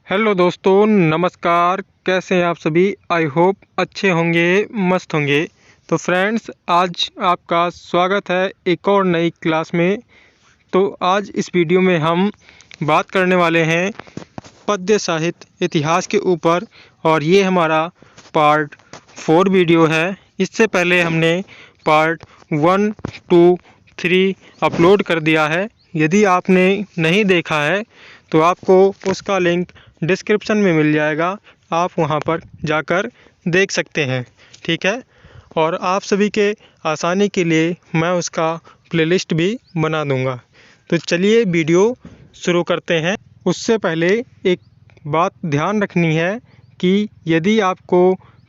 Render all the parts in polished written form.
Hello दोस्तों, नमस्कार। कैसे हैं आप सभी? आई होप अच्छे होंगे, मस्त होंगे। तो फ्रेंड्स, आज आपका स्वागत है एक और नई क्लास में। तो आज इस वीडियो में हम बात करने वाले हैं पद्य साहित्य इतिहास के ऊपर, और ये हमारा पार्ट 4 वीडियो है। इससे पहले हमने पार्ट 1, 2, 3 अपलोड कर दिया है। यदि आपने नहीं देखा है तो आपको उसका लिंक डिस्क्रिप्शन में मिल जाएगा, आप वहां पर जाकर देख सकते हैं। ठीक है। और आप सभी के आसानी के लिए मैं उसका प्लेलिस्ट भी बना दूंगा। तो चलिए वीडियो शुरू करते हैं। उससे पहले एक बात ध्यान रखनी है कि यदि आपको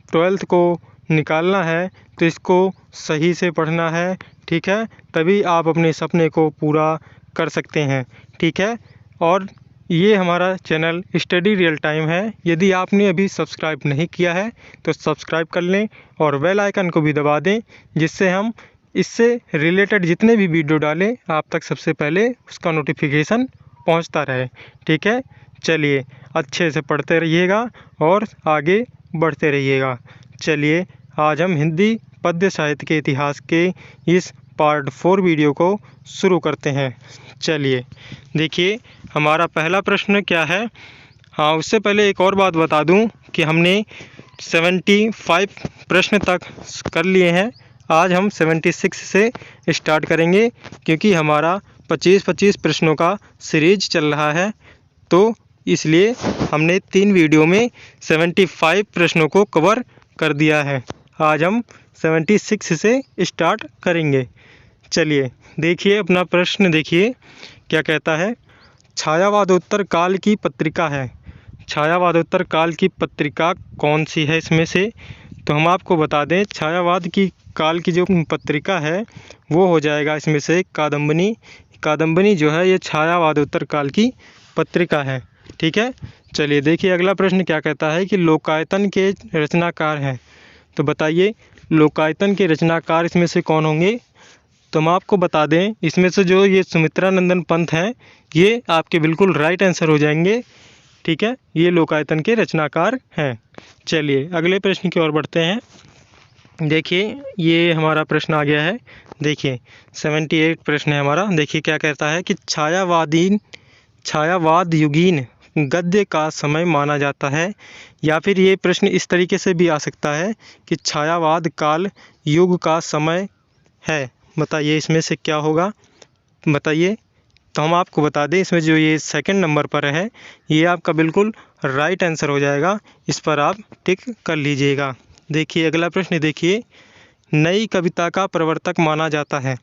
12th को निकालना है तो इसको सही से पढ़ना है। ठीक है, तभी आप अपने सपने को पूरा कर सकते हैं। ठीक है। और ये हमारा चैनल स्टडी रियल टाइम है। यदि आपने अभी सब्सक्राइब नहीं किया है तो सब्सक्राइब कर लें और बेल आइकन को भी दबा दें, जिससे हम इससे रिलेटेड जितने भी वीडियो डालें आप तक सबसे पहले उसका नोटिफिकेशन पहुंचता रहे। ठीक है। चलिए, अच्छे से पढ़ते रहिएगा और आगे बढ़ते रहिएगा। चलिए, आज हम हिंदी पद्य साहित्य के इतिहास के इस पार्ट 4 वीडियो को शुरू करते हैं। चलिए देखिए, हमारा पहला प्रश्न क्या है। हाँ, उससे पहले एक और बात बता दूं कि हमने 75 प्रश्न तक कर लिए हैं। आज हम 76 से स्टार्ट करेंगे, क्योंकि हमारा 25-25 प्रश्नों का सीरीज चल रहा है। तो इसलिए हमने 3 वीडियो में 75 प्रश्नों को कवर कर दिया है। आज हम 76 से स्टार्ट करेंगे। चलिए देखिए, अपना प्रश्न देखिए क्या कहता है। छायावादोत्तर काल की पत्रिका है। छायावादोत्तर काल की पत्रिका कौन सी है इसमें से? तो हम आपको बता दें, छायावाद की काल की जो पत्रिका है वो हो जाएगा इसमें से कादम्बनी। कादम्बनी जो है ये छायावादोत्तर काल की पत्रिका है। ठीक है। चलिए देखिए, अगला प्रश्न क्या कहता है कि लोकायतन के रचनाकार हैं। तो बताइए, लोकायतन के रचनाकार इसमें से कौन होंगे? तो हम आपको बता दें, इसमें से जो ये सुमित्रानंदन पंत हैं ये आपके बिल्कुल राइट आंसर हो जाएंगे। ठीक है, ये लोकायतन के रचनाकार हैं। चलिए अगले प्रश्न की ओर बढ़ते हैं। देखिए, ये हमारा प्रश्न आ गया है। देखिए 78 प्रश्न है हमारा। देखिए क्या कहता है कि छायावाद युगीन गद्य का समय माना जाता है। या फिर ये प्रश्न इस तरीके से भी आ सकता है कि छायावाद काल युग का समय है। बताइए इसमें से क्या होगा, बताइए। तो हम आपको बता दें, इसमें जो ये सेकंड नंबर पर है ये आपका बिल्कुल राइट आंसर हो जाएगा। इस पर आप टिक कर लीजिएगा। देखिए अगला प्रश्न देखिए, नई कविता का प्रवर्तक माना जाता है।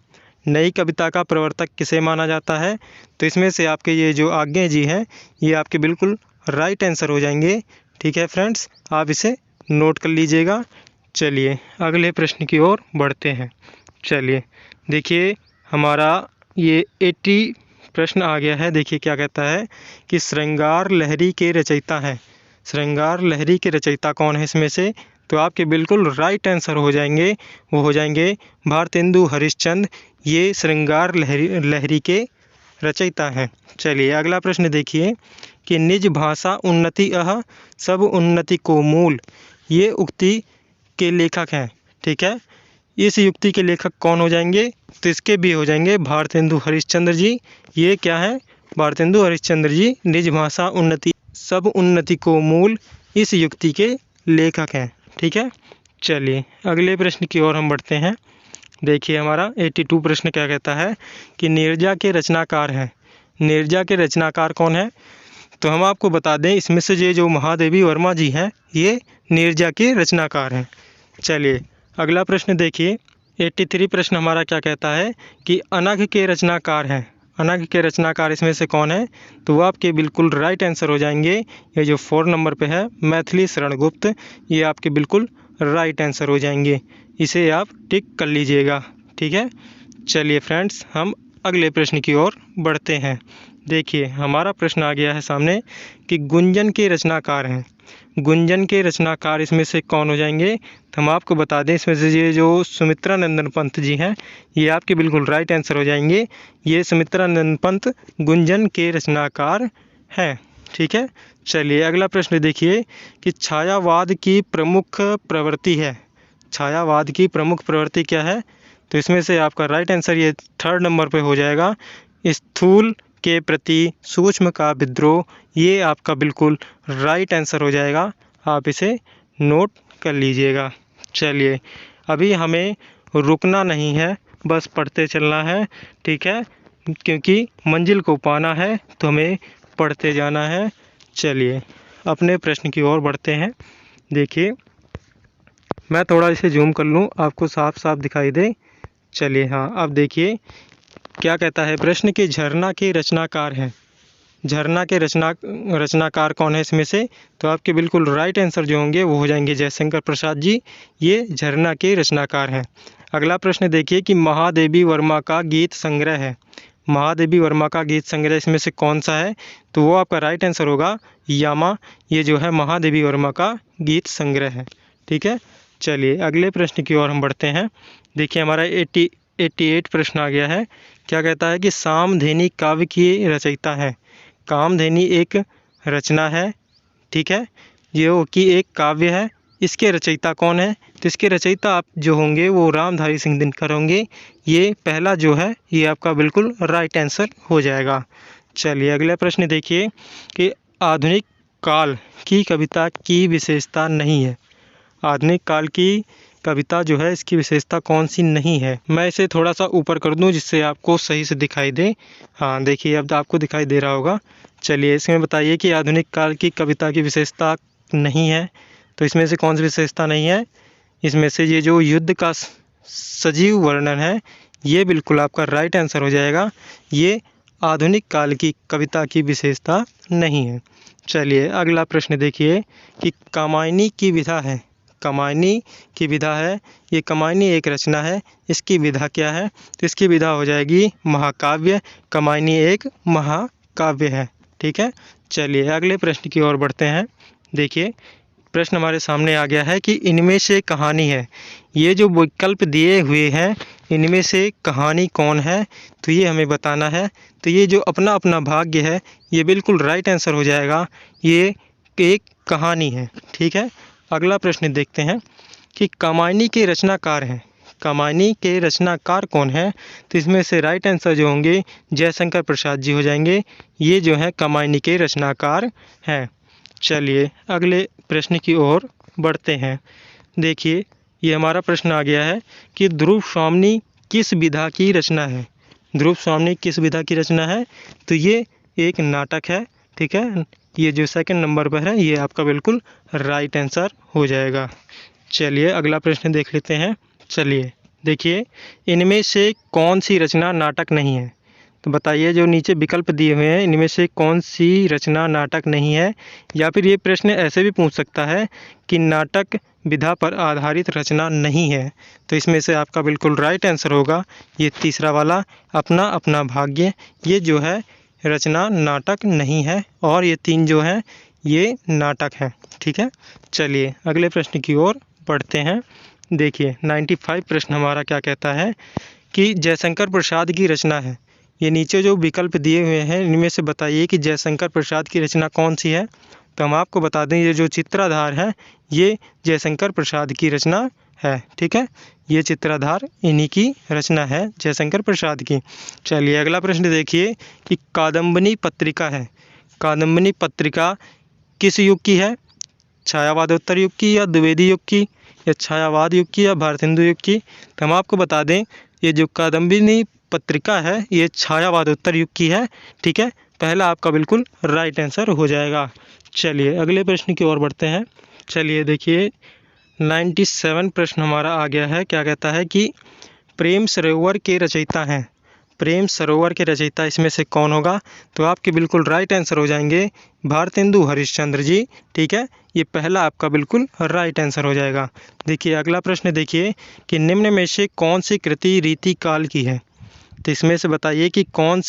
नई कविता का प्रवर्तक किसे माना जाता है? तो इसमें से आपके ये जो आज्ञे जी हैं ये आपके बिल्कुल राइट आंसर हो जाएंगे। ठीक है फ्रेंड्स, आप इसे नोट कर लीजिएगा। चलिए अगले प्रश्न की ओर बढ़ते हैं। चलिए देखिए, हमारा ये 80 प्रश्न आ गया है। देखिए क्या कहता है कि श्रृंगार लहरी के रचयिता हैं। श्रृंगार लहरी के रचयिता कौन है इसमें से? तो आपके बिल्कुल राइट आंसर हो जाएंगे, वो हो जाएंगे भारतेंदु हरिश्चंद्र। ये श्रृंगार लहरी के रचयिता हैं। चलिए अगला प्रश्न देखिए कि निज भाषा उन्नति अह सब उन्नति को मूल, ये उक्ति के लेखक हैं। ठीक है, इस युक्ति के लेखक कौन हो जाएंगे? तो इसके भी हो जाएंगे भारतेंदु हरिश्चंद्र जी। ये क्या है? भारतेंदु हरिश्चंद्र जी निज भाषा उन्नति सब उन्नति को मूल, इस युक्ति के लेखक हैं। ठीक है। चलिए अगले प्रश्न की ओर हम बढ़ते हैं। देखिए हमारा 82 प्रश्न क्या कहता है कि नीरजा के रचनाकार हैं। नीरजा के रचनाकार कौन है? तो हम आपको बता दें, इसमें से ये जो महादेवी वर्मा जी हैं ये नीरजा के रचनाकार हैं। चलिए अगला प्रश्न देखिए, 83 प्रश्न हमारा क्या कहता है कि अनघ के रचनाकार हैं। अनघ के रचनाकार इसमें से कौन है? तो वो आपके बिल्कुल राइट आंसर हो जाएंगे। ये जो 4 नंबर पे है मैथिली शरण गुप्त, ये आपके बिल्कुल राइट आंसर हो जाएंगे। इसे आप टिक कर लीजिएगा। ठीक है। चलिए फ्रेंड्स, हम अगले प्रश्न की ओर बढ़ते हैं। देखिए हमारा प्रश्न आ गया है सामने कि गुंजन के रचनाकार हैं। गुंजन के रचनाकार इसमें से कौन हो जाएंगे? तो हम आपको बता दें, इसमें से ये जो सुमित्रानंदन पंत जी हैं ये आपके बिल्कुल राइट आंसर हो जाएंगे। ये सुमित्रानंदन पंत गुंजन के रचनाकार हैं। ठीक है। चलिए अगला प्रश्न देखिए कि छायावाद की प्रमुख प्रवृत्ति है। छायावाद की प्रमुख प्रवृत्ति क्या है? तो इसमें से आपका राइट आंसर ये 3rd नंबर पे हो जाएगा, स्थूल के प्रति सूक्ष्म का विद्रोह। ये आपका बिल्कुल राइट आंसर हो जाएगा, आप इसे नोट कर लीजिएगा। चलिए अभी हमें रुकना नहीं है, बस पढ़ते चलना है, ठीक है, क्योंकि मंजिल को पाना है तो हमें पढ़ते जाना है। चलिए अपने प्रश्न की ओर बढ़ते हैं। देखिए मैं थोड़ा इसे जूम कर लूँ, आपको साफ साफ दिखाई दे। चलिए हाँ, अब देखिए क्या कहता है प्रश्न कि झरना के रचनाकार हैं। झरना के रचनाकार कौन है इसमें से? तो आपके बिल्कुल राइट आंसर जो होंगे वो हो जाएंगे जयशंकर प्रसाद जी, ये झरना के रचनाकार हैं। अगला प्रश्न देखिए कि महादेवी वर्मा का गीत संग्रह है। महादेवी वर्मा का गीत संग्रह इसमें से कौन सा है? तो वो आपका राइट आंसर होगा यामा, ये जो है महादेवी वर्मा का गीत संग्रह है, ठीक है। चलिए अगले प्रश्न की ओर हम बढ़ते हैं। देखिए हमारा 88 प्रश्न आ गया है। क्या कहता है कि सामधेनी काव्य की रचयिता है। कामधेनी एक रचना है, ठीक है, ये कि एक काव्य है, इसके रचयिता कौन है? तो इसके रचयिता आप जो होंगे वो रामधारी सिंह दिनकर होंगे। ये पहला जो है ये आपका बिल्कुल राइट आंसर हो जाएगा। चलिए अगला प्रश्न देखिए कि आधुनिक काल की कविता की विशेषता नहीं है। आधुनिक काल की कविता जो है इसकी विशेषता कौन सी नहीं है? मैं इसे थोड़ा सा ऊपर कर दूं जिससे आपको सही से दिखाई दे। हाँ देखिए अब आपको दिखाई दे रहा होगा। चलिए इसमें बताइए कि आधुनिक काल की कविता की विशेषता नहीं है, तो इसमें से कौन सी विशेषता नहीं है? इसमें से ये जो युद्ध का सजीव वर्णन है ये बिल्कुल आपका राइट आंसर हो जाएगा। ये आधुनिक काल की कविता की विशेषता नहीं है। चलिए अगला प्रश्न देखिए कि कामायनी की विधा है। कामायनी की विधा है, ये कामायनी एक रचना है, इसकी विधा क्या है? तो इसकी विधा हो जाएगी महाकाव्य। कामायनी एक महाकाव्य है, ठीक है। चलिए अगले प्रश्न की ओर बढ़ते हैं। देखिए प्रश्न हमारे सामने आ गया है कि इनमें से कहानी है। ये जो विकल्प दिए हुए हैं इनमें से कहानी कौन है? तो ये हमें बताना है। तो ये जो अपना अपना भाग्य है ये बिल्कुल राइट आंसर हो जाएगा, ये एक कहानी है, ठीक है। अगला प्रश्न देखते हैं कि कामायनी के रचनाकार हैं। कामायनी के रचनाकार कौन है? तो इसमें से राइट आंसर जो होंगे जयशंकर प्रसाद जी हो जाएंगे, ये जो है कामायनी के रचनाकार हैं। चलिए अगले प्रश्न की ओर बढ़ते हैं। देखिए ये हमारा प्रश्न आ गया है कि ध्रुव स्वामिनी किस विधा की रचना है। ध्रुव स्वामिनी किस विधा की रचना है? तो ये एक नाटक है, ठीक है। ये जो 2nd नंबर पर है ये आपका बिल्कुल राइट आंसर हो जाएगा। चलिए अगला प्रश्न देख लेते हैं। चलिए देखिए इनमें से कौन सी रचना नाटक नहीं है? तो बताइए जो नीचे विकल्प दिए हुए हैं इनमें से कौन सी रचना नाटक नहीं है? या फिर ये प्रश्न ऐसे भी पूछ सकता है कि नाटक विधा पर आधारित रचना नहीं है। तो इसमें से आपका बिल्कुल राइट आंसर होगा ये तीसरा वाला, अपना अपना भाग्य। ये जो है रचना नाटक नहीं है और ये 3 जो है ये नाटक है, ठीक है। चलिए अगले प्रश्न की ओर बढ़ते हैं। देखिए 95 प्रश्न हमारा क्या कहता है कि जयशंकर प्रसाद की रचना है। ये नीचे जो विकल्प दिए हुए हैं इनमें से बताइए कि जयशंकर प्रसाद की रचना कौन सी है? तो हम आपको बता दें ये जो चित्राधार है ये जयशंकर प्रसाद की रचना है, ठीक है। ये चित्राधार इन्हीं की रचना है, जयशंकर प्रसाद की। चलिए अगला प्रश्न देखिए कि कादम्बनी पत्रिका है। कादम्बनी पत्रिका किस युग की है? छायावादोत्तर युग की या द्विवेदी युग की या छायावाद युग की या भारतेंदु युग की? तो हम आपको बता दें ये जो कादम्बनी पत्रिका है ये छायावादोत्तर युग की है, ठीक है। पहला आपका बिल्कुल राइट आंसर हो जाएगा। चलिए अगले प्रश्न की ओर बढ़ते हैं। चलिए देखिए 97 प्रश्न हमारा आ गया है। क्या कहता है कि प्रेम सरोवर के रचयिता हैं। प्रेम सरोवर के रचयिता इसमें से कौन होगा? तो आपके बिल्कुल राइट आंसर हो जाएंगे भारतेंदु हरिश्चंद्र जी, ठीक है। ये पहला आपका बिल्कुल राइट आंसर हो जाएगा। देखिए अगला प्रश्न देखिए कि निम्न में से कौन सी कृति रीति काल की है? तो इसमें से बताइए कि कौन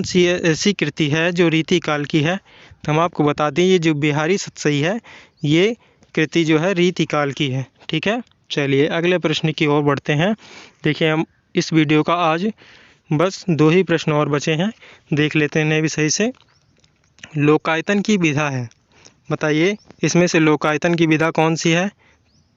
सी ऐसी कृति है जो रीति काल की है? तो हम आपको बता दें ये जो बिहारी सतसई है ये कृति जो है रीति काल की है, ठीक है। चलिए अगले प्रश्न की ओर बढ़ते हैं। देखिए हम इस वीडियो का आज बस 2 ही प्रश्न और बचे हैं, देख लेते हैं भी सही से। लोकायतन की विधा है। बताइए इसमें से लोकायतन की विधा कौन सी है?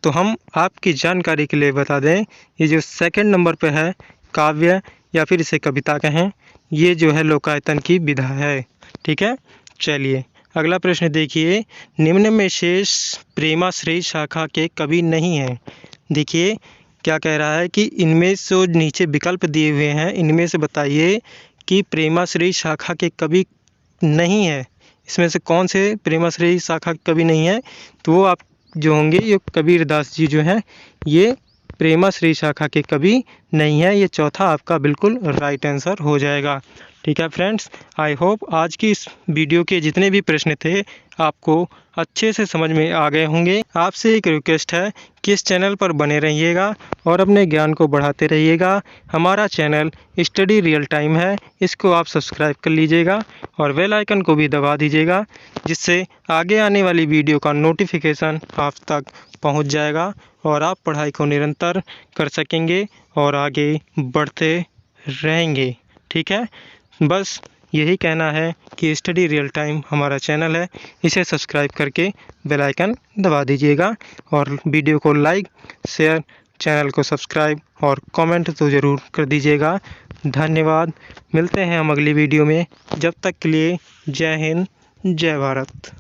तो हम आपकी जानकारी के लिए बता दें, ये जो सेकंड नंबर पे है काव्य या फिर इसे कविता कहें, ये जो है लोकायतन की विधा है। ठीक है, चलिए अगला प्रश्न देखिए, निम्न में शेष प्रेमाश्रयी शाखा के कवि नहीं हैं। देखिए क्या कह रहा है कि इनमें से जो नीचे विकल्प दिए हुए हैं, इनमें से बताइए कि प्रेमाश्रयी शाखा के कवि नहीं है। इसमें से कौन से प्रेमाश्रयी शाखा के कवि नहीं है? तो वो आप जो होंगे, ये कबीरदास जी जो हैं, ये प्रेमाश्रयी शाखा के कवि नहीं है। ये चौथा आपका बिल्कुल राइट आंसर हो जाएगा। ठीक है फ्रेंड्स, आई होप आज की इस वीडियो के जितने भी प्रश्न थे आपको अच्छे से समझ में आ गए होंगे। आपसे एक रिक्वेस्ट है कि इस चैनल पर बने रहिएगा और अपने ज्ञान को बढ़ाते रहिएगा। हमारा चैनल स्टडी रियल टाइम है, इसको आप सब्सक्राइब कर लीजिएगा और बेल आइकन को भी दबा दीजिएगा, जिससे आगे आने वाली वीडियो का नोटिफिकेशन आप तक पहुंच जाएगा और आप पढ़ाई को निरंतर कर सकेंगे और आगे बढ़ते रहेंगे। ठीक है, बस यही कहना है कि स्टडी रियल टाइम हमारा चैनल है, इसे सब्सक्राइब करके बेल आइकन दबा दीजिएगा और वीडियो को लाइक, शेयर, चैनल को सब्सक्राइब और कमेंट तो ज़रूर कर दीजिएगा। धन्यवाद, मिलते हैं हम अगली वीडियो में। जब तक के लिए जय हिंद, जय भारत।